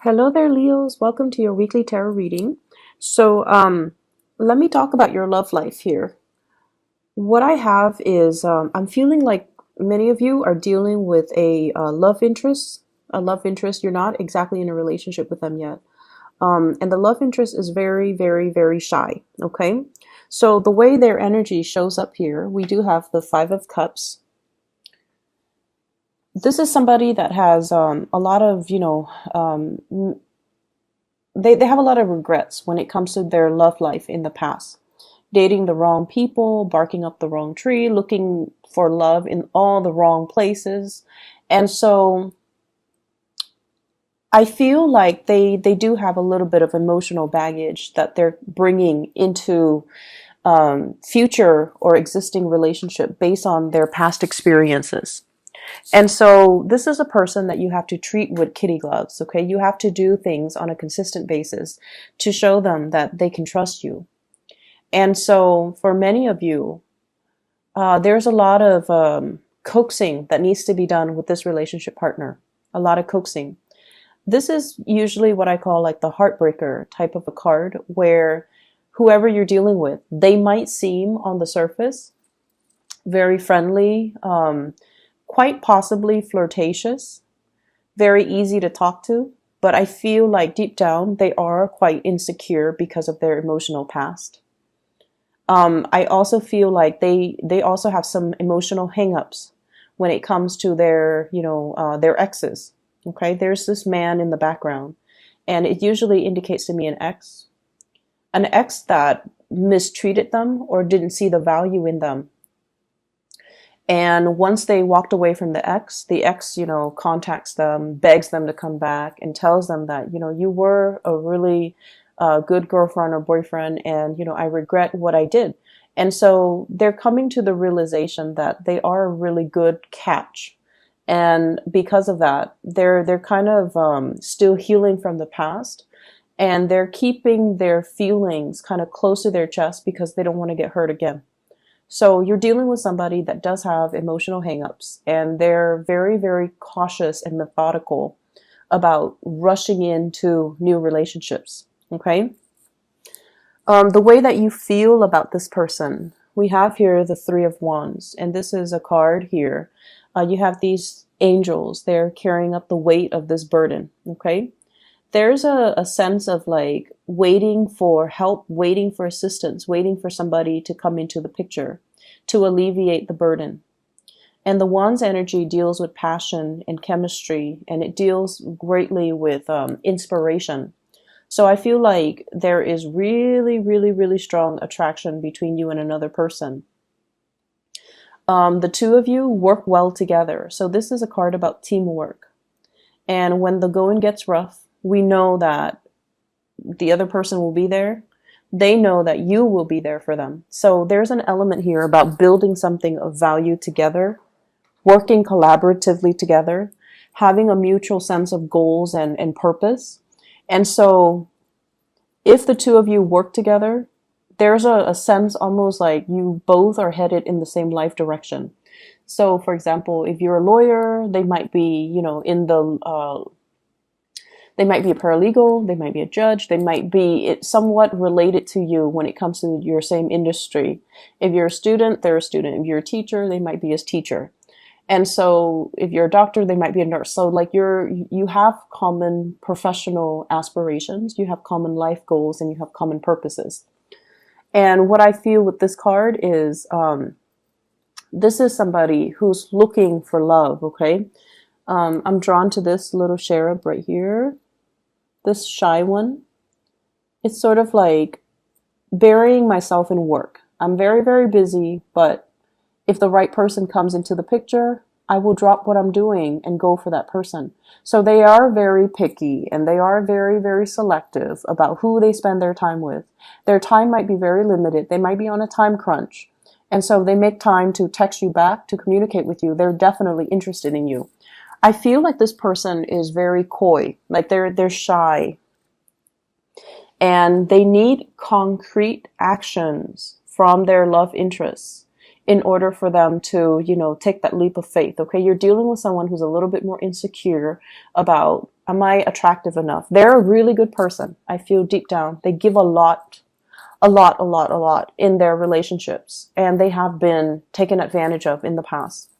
Hello there, Leos. Welcome to your weekly tarot reading. So, let me talk about your love life here. What I have is I'm feeling like many of you are dealing with a love interest. A love interest. You're not exactly in a relationship with them yet. And the love interest is very, very, very shy. Okay. So, the way their energy shows up here, we do have the Five of Cups. This is somebody that has a lot of, they have a lot of regrets when it comes to their love life in the past. Dating the wrong people, barking up the wrong tree, looking for love in all the wrong places. And so I feel like they do have a little bit of emotional baggage that they're bringing into future or existing relationship based on their past experiences. And so this is a person that you have to treat with kitty gloves, okay? You have to do things on a consistent basis to show them that they can trust you. And so for many of you, there's a lot of coaxing that needs to be done with this relationship partner. A lot of coaxing. This is usually what I call like the heartbreaker type of a card, where whoever you're dealing with, they might seem on the surface very friendly, quite possibly flirtatious, very easy to talk to, but I feel like deep down they are quite insecure because of their emotional past. I also feel like they also have some emotional hangups when it comes to their exes. Okay, there's this man in the background, and it usually indicates to me an ex that mistreated them or didn't see the value in them. And once they walked away from the ex, contacts them, begs them to come back, and tells them that, you were a really good girlfriend or boyfriend, and, I regret what I did. And so they're coming to the realization that they are a really good catch. And because of that, they're kind of still healing from the past. And they're keeping their feelings kind of close to their chest because they don't want to get hurt again. So you're dealing with somebody that does have emotional hangups, and they're very, very cautious and methodical about rushing into new relationships. Okay. The way that you feel about this person, we have here the Three of Wands, and this is a card here. You have these angels, they're carrying up the weight of this burden. Okay. There's a sense of like waiting for help, waiting for assistance, waiting for somebody to come into the picture to alleviate the burden. And the Wands energy deals with passion and chemistry, and it deals greatly with inspiration. So I feel like there is really, really, really strong attraction between you and another person. The two of you work well together. So this is a card about teamwork. And when the going gets rough, we know that the other person will be there. They know that you will be there for them. So there's an element here about building something of value together, working collaboratively together, having a mutual sense of goals and purpose. And so if the two of you work together, there's a sense almost like you both are headed in the same life direction. So for example, if you're a lawyer, they might be, they might be a paralegal, they might be a judge, they might be somewhat related to you when it comes to your same industry. If you're a student, they're a student. If you're a teacher, they might be a teacher. And so if you're a doctor, they might be a nurse. So like you have common professional aspirations, you have common life goals, and you have common purposes. And what I feel with this card is this is somebody who's looking for love, okay? I'm drawn to this little cherub right here, this shy one. It's sort of like burying myself in work. I'm very, very busy, but if the right person comes into the picture, I will drop what I'm doing and go for that person. So they are very picky, and they are very, very selective about who they spend their time with. Their time might be very limited. They might be on a time crunch. And so they make time to text you back, to communicate with you. They're definitely interested in you. I feel like this person is very coy, like they're shy, and they need concrete actions from their love interests in order for them to, take that leap of faith. Okay, you're dealing with someone who's a little bit more insecure about Am I attractive enough? They're a really good person. I feel deep down. They give a lot in their relationships, and they have been taken advantage of in the past.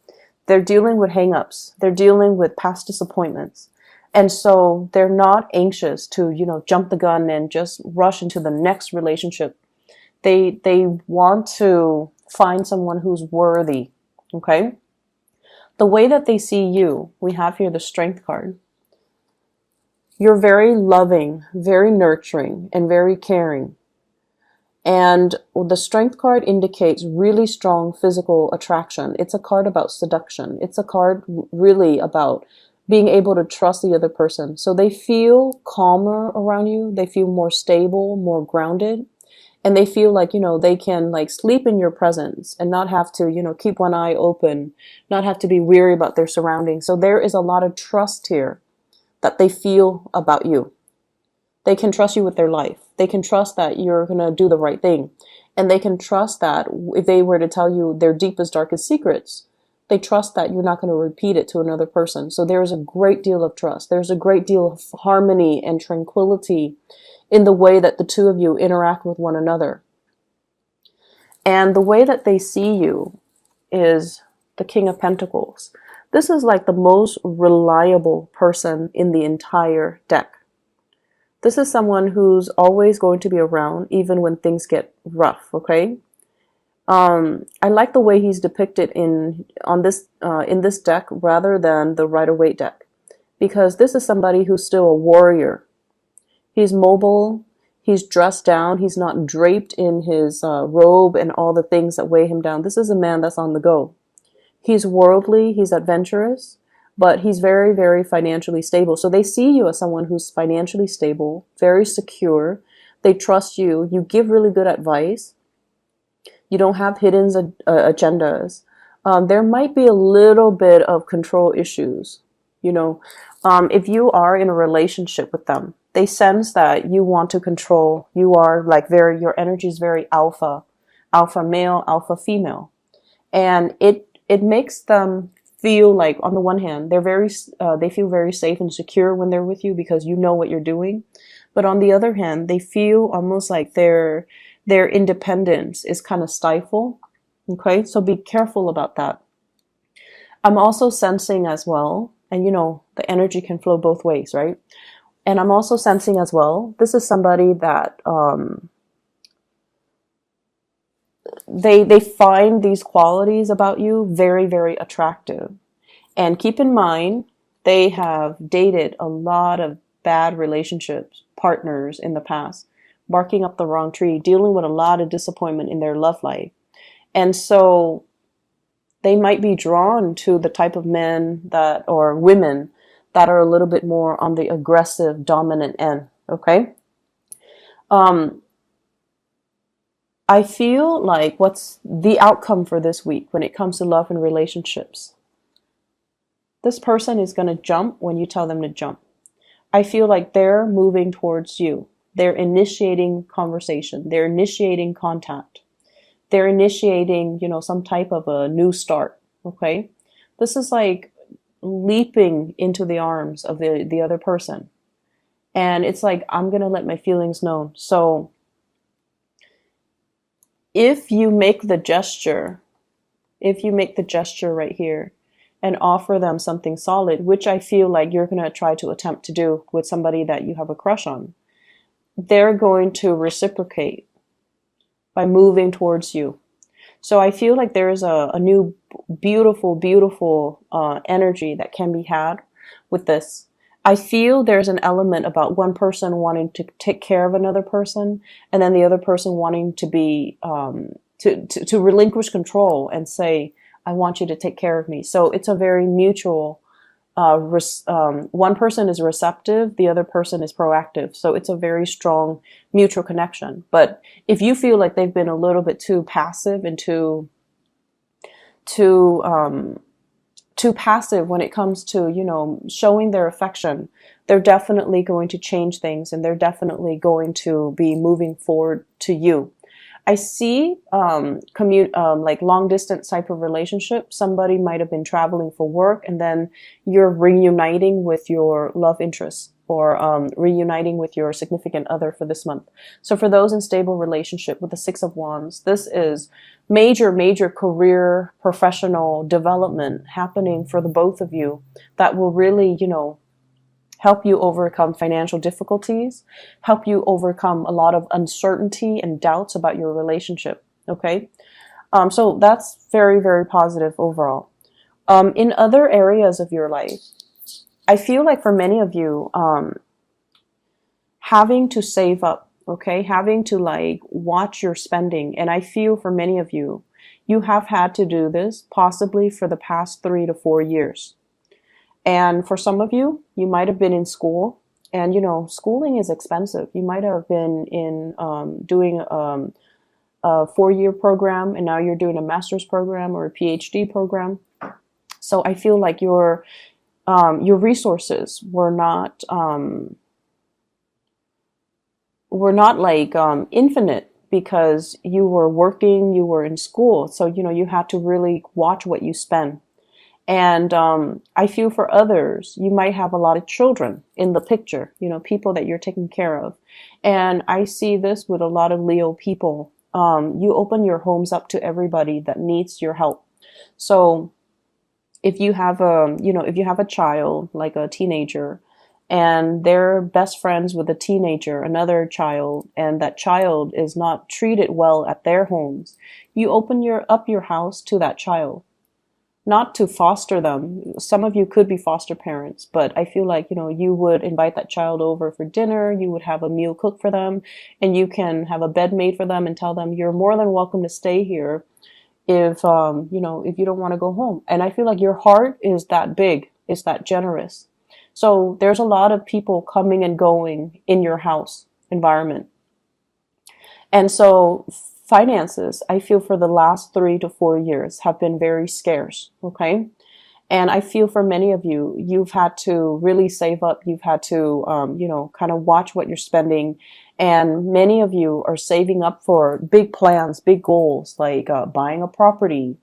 They're dealing with hangups. They're dealing with past disappointments. And so they're not anxious to, jump the gun and just rush into the next relationship. They want to find someone who's worthy. Okay? The way that they see you, we have here the Strength card. You're very loving, very nurturing, and very caring. And the Strength card indicates really strong physical attraction. It's a card about seduction. It's a card really about being able to trust the other person. So they feel calmer around you. They feel more stable, more grounded. And they feel like, they can like sleep in your presence and not have to, keep one eye open, not have to be weary about their surroundings. So there is a lot of trust here that they feel about you. They can trust you with their life. They can trust that you're going to do the right thing. And they can trust that if they were to tell you their deepest, darkest secrets, they trust that you're not going to repeat it to another person. So there's a great deal of trust. There's a great deal of harmony and tranquility in the way that the two of you interact with one another. And the way that they see you is the King of Pentacles. This is like the most reliable person in the entire deck. This is someone who's always going to be around even when things get rough, okay? I like the way he's depicted in this deck rather than the Rider-Waite deck, because this is somebody who's still a warrior. He's mobile, he's dressed down, he's not draped in his robe and all the things that weigh him down. This is a man that's on the go. He's worldly, he's adventurous, but he's very, very financially stable. So they see you as someone who's financially stable, very secure. They trust you. You give really good advice. You don't have hidden agendas. There might be a little bit of control issues. If you are in a relationship with them, they sense that you want to control. You are like your energy is very alpha male, alpha female. And it makes them feel like, on the one hand, they feel very safe and secure when they're with you because you know what you're doing. But on the other hand, they feel almost like their independence is kind of stifled. Okay, so be careful about that. I'm also sensing as well, and the energy can flow both ways, right? And I'm also sensing as well, this is somebody that they find these qualities about you very, very attractive. And keep in mind, they have dated a lot of bad relationships, partners in the past, barking up the wrong tree, dealing with a lot of disappointment in their love life. And so they might be drawn to the type of men or women that are a little bit more on the aggressive, dominant end. Okay? I feel like what's the outcome for this week when it comes to love and relationships? This person is going to jump when you tell them to jump. I feel like they're moving towards you. They're initiating conversation. They're initiating contact. They're initiating, some type of a new start. Okay? This is like leaping into the arms of the other person. And it's like, I'm going to let my feelings known. So if you make the gesture right here and offer them something solid, which I feel like you're going to try to attempt to do with somebody that you have a crush on, they're going to reciprocate by moving towards you. So I feel like there is a new beautiful, beautiful energy that can be had with this. I feel there's an element about one person wanting to take care of another person, and then the other person wanting to be to relinquish control and say, I want you to take care of me. So it's a very mutual, one person is receptive, the other person is proactive. So it's a very strong mutual connection. But if you feel like they've been a little bit too passive and too passive when it comes to, showing their affection, they're definitely going to change things, and they're definitely going to be moving forward to you. I see commute like long distance type of relationship. Somebody might have been traveling for work, and then you're reuniting with your love interest, or reuniting with your significant other for this month. So for those in stable relationship with the Six of Wands, this is major career professional development happening for the both of you that will really, help you overcome financial difficulties, help you overcome a lot of uncertainty and doubts about your relationship. Okay. So that's very positive overall. In other areas of your life, I feel like for many of you, having to save up, okay, having to like watch your spending. And I feel for many of you, you have had to do this possibly for the past 3 to 4 years. And for some of you, you might have been in school, and schooling is expensive. You might have been in doing a 4-year program, and now you're doing a master's program or a PhD program. So I feel like your resources were not like infinite, because you were working, you were in school. So you had to really watch what you spend. And I feel for others, you might have a lot of children in the picture, people that you're taking care of. And I see this with a lot of Leo people. You open your homes up to everybody that needs your help. So if you have a child, like a teenager, and they're best friends with a teenager, another child, and that child is not treated well at their homes, you open up your house to that child. Not to foster them. Some of you could be foster parents, but I feel like, you would invite that child over for dinner, you would have a meal cooked for them, and you can have a bed made for them and tell them you're more than welcome to stay here if if you don't want to go home. And I feel like your heart is that big, is that generous. So there's a lot of people coming and going in your house environment. And so finances, I feel for the last 3 to 4 years have been very scarce. Okay. And I feel for many of you, you've had to really save up. You've had to, kind of watch what you're spending. And many of you are saving up for big plans, big goals, like buying a property,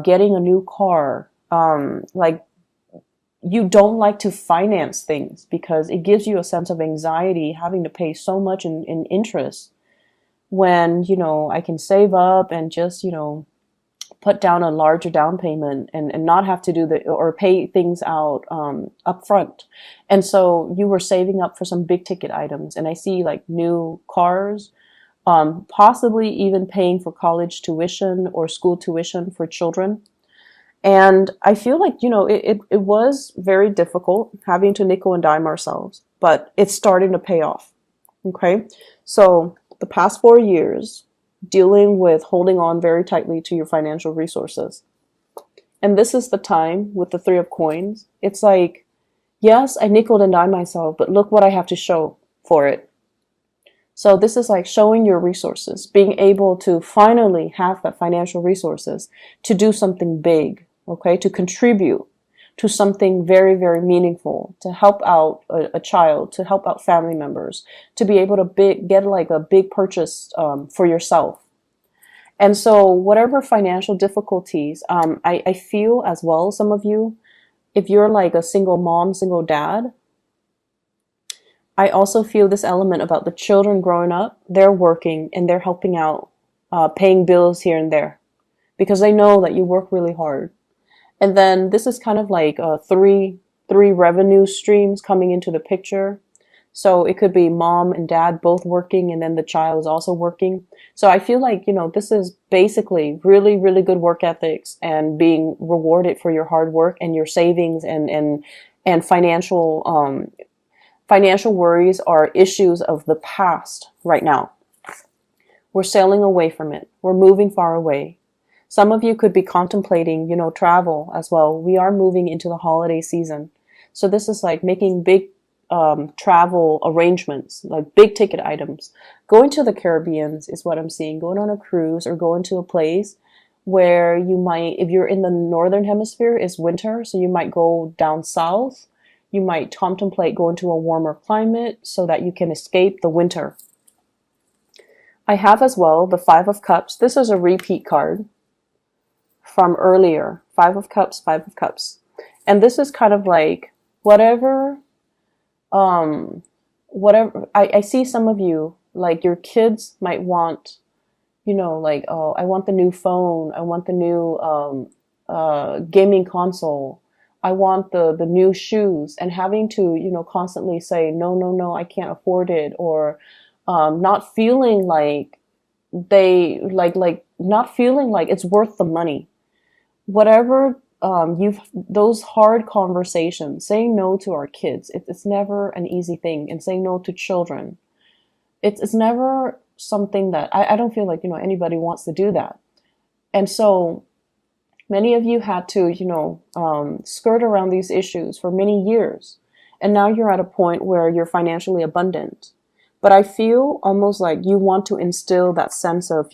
getting a new car. Like, you don't like to finance things because it gives you a sense of anxiety having to pay so much in interest, when, I can save up and just, put down a larger down payment and not have to do or pay things out up front. And so you were saving up for some big ticket items. And I see like new cars, possibly even paying for college tuition or school tuition for children. And I feel like, it was very difficult having to nickel and dime ourselves, but it's starting to pay off. Okay. So the past 4 years, dealing with holding on very tightly to your financial resources. And this is the time with the Three of Coins. It's like, yes, I nickeled and dimed myself, but look what I have to show for it. So this is like showing your resources, being able to finally have that financial resources to do something big, okay, to contribute to something very meaningful, to help out a child, to help out family members, to be able to get like a big purchase for yourself. And so whatever financial difficulties, I feel as well, some of you, if you're like a single mom, single dad, I also feel this element about the children growing up. They're working and they're helping out, paying bills here and there, because they know that you work really hard. And then this is kind of like three revenue streams coming into the picture. So it could be mom and dad both working, and then the child is also working. So I feel like, this is basically really good work ethics and being rewarded for your hard work and your savings and financial worries are issues of the past right now. We're sailing away from it. We're moving far away. Some of you could be contemplating, travel as well. We are moving into the holiday season. So this is like making big travel arrangements, like big ticket items. Going to the Caribbean is what I'm seeing. Going on a cruise or going to a place where you might, if you're in the northern hemisphere, it's winter. So you might go down south. You might contemplate going to a warmer climate so that you can escape the winter. I have as well the Five of Cups. This is a repeat card from earlier. Five of Cups, Five of Cups. And this is kind of like whatever, um, whatever. I see some of you, like your kids might want, like, oh, I want the new phone. I want the new gaming console. I want the new shoes, and having to, constantly say, no, no, no, I can't afford it, or not feeling like not feeling like it's worth the money. Whatever, you've those hard conversations, saying no to our kids, it's never an easy thing, and saying no to children, it's never something that I don't feel like, anybody wants to do that. And so many of you had to, skirt around these issues for many years. And now you're at a point where you're financially abundant. But I feel almost like you want to instill that sense of,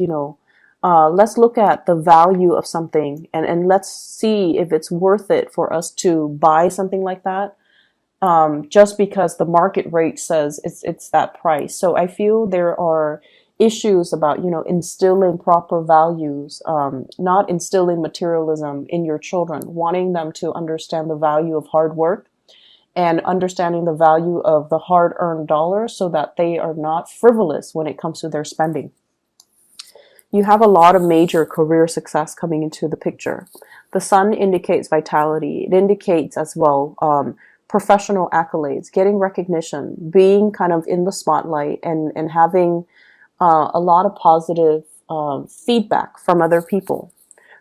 let's look at the value of something, and let's see if it's worth it for us to buy something like that, just because the market rate says it's that price. So I feel there are issues about, instilling proper values, not instilling materialism in your children, wanting them to understand the value of hard work and understanding the value of the hard-earned dollars, so that they are not frivolous when it comes to their spending. You have a lot of major career success coming into the picture. The sun indicates vitality. It indicates as well, professional accolades, getting recognition, being kind of in the spotlight, and having a lot of positive feedback from other people.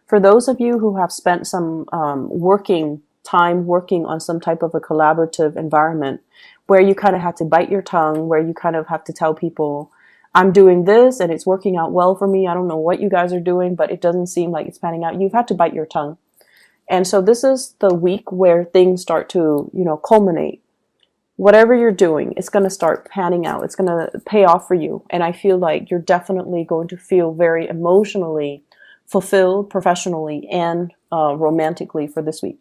For those of you who have spent some working on some type of a collaborative environment, where you kind of have to bite your tongue, where you kind of have to tell people, I'm doing this and it's working out well for me. I don't know what you guys are doing, but it doesn't seem like it's panning out. You've had to bite your tongue. And so this is the week where things start to, culminate. Whatever you're doing, it's going to start panning out. It's going to pay off for you. And I feel like you're definitely going to feel very emotionally fulfilled, professionally and romantically, for this week.